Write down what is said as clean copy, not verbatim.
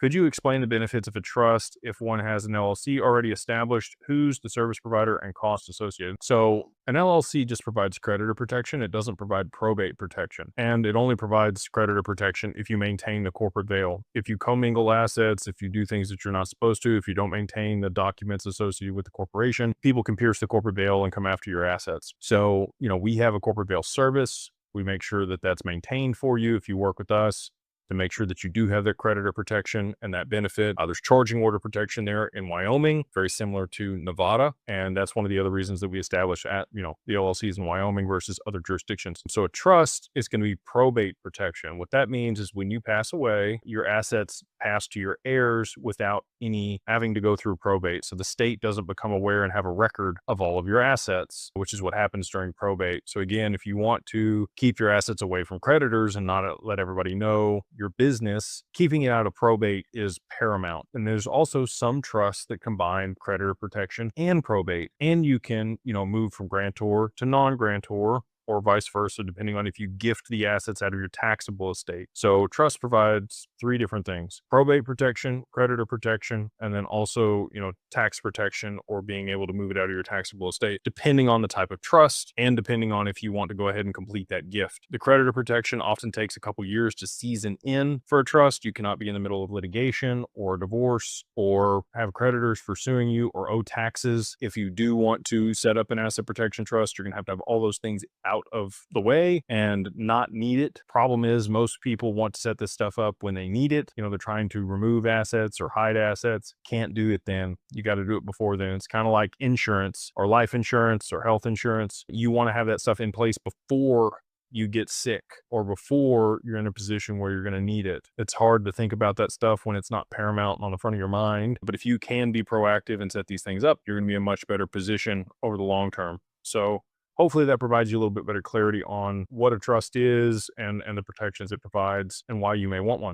Could you explain the benefits of a trust if one has an LLC already established? Who's the service provider and costs associated? So an LLC just provides creditor protection. It doesn't provide probate protection. And it only provides creditor protection if you maintain the corporate veil. If you commingle assets, if you do things that you're not supposed to, if you don't maintain the documents associated with the corporation, people can pierce the corporate veil and come after your assets. So, we have a corporate veil service. We make sure that that's maintained for you if you work with us, to make sure that you do have that creditor protection and that benefit. There's charging order protection there in Wyoming, very similar to Nevada. And that's one of the other reasons that we established the LLCs in Wyoming versus other jurisdictions. So a trust is going to be probate protection. What that means is when you pass away, your assets pass to your heirs without any having to go through probate. So the state doesn't become aware and have a record of all of your assets, which is what happens during probate. So again, if you want to keep your assets away from creditors and not let everybody know your business, keeping it out of probate is paramount. And there's also some trusts that combine creditor protection and probate. And you can, move from grantor to non-grantor, or vice versa, depending on if you gift the assets out of your taxable estate. So trust provides three different things: probate protection, creditor protection, and then also, tax protection, or being able to move it out of your taxable estate, depending on the type of trust and depending on if you want to go ahead and complete that gift. The creditor protection often takes a couple years to season in for a trust. You cannot be in the middle of litigation or divorce or have creditors pursuing you or owe taxes. If you do want to set up an asset protection trust, you're going to have all those things out of the way and not need it. Problem is, most people want to set this stuff up when they need it. They're trying to remove assets or hide assets. Can't do it then. You got to do it before then. It's kind of like insurance or life insurance or health insurance. You want to have that stuff in place before you get sick or before you're in a position where you're going to need it. It's hard to think about that stuff when it's not paramount on the front of your mind. But if you can be proactive and set these things up, you're going to be in a much better position over the long term. So hopefully that provides you a little bit better clarity on what a trust is and the protections it provides and why you may want one.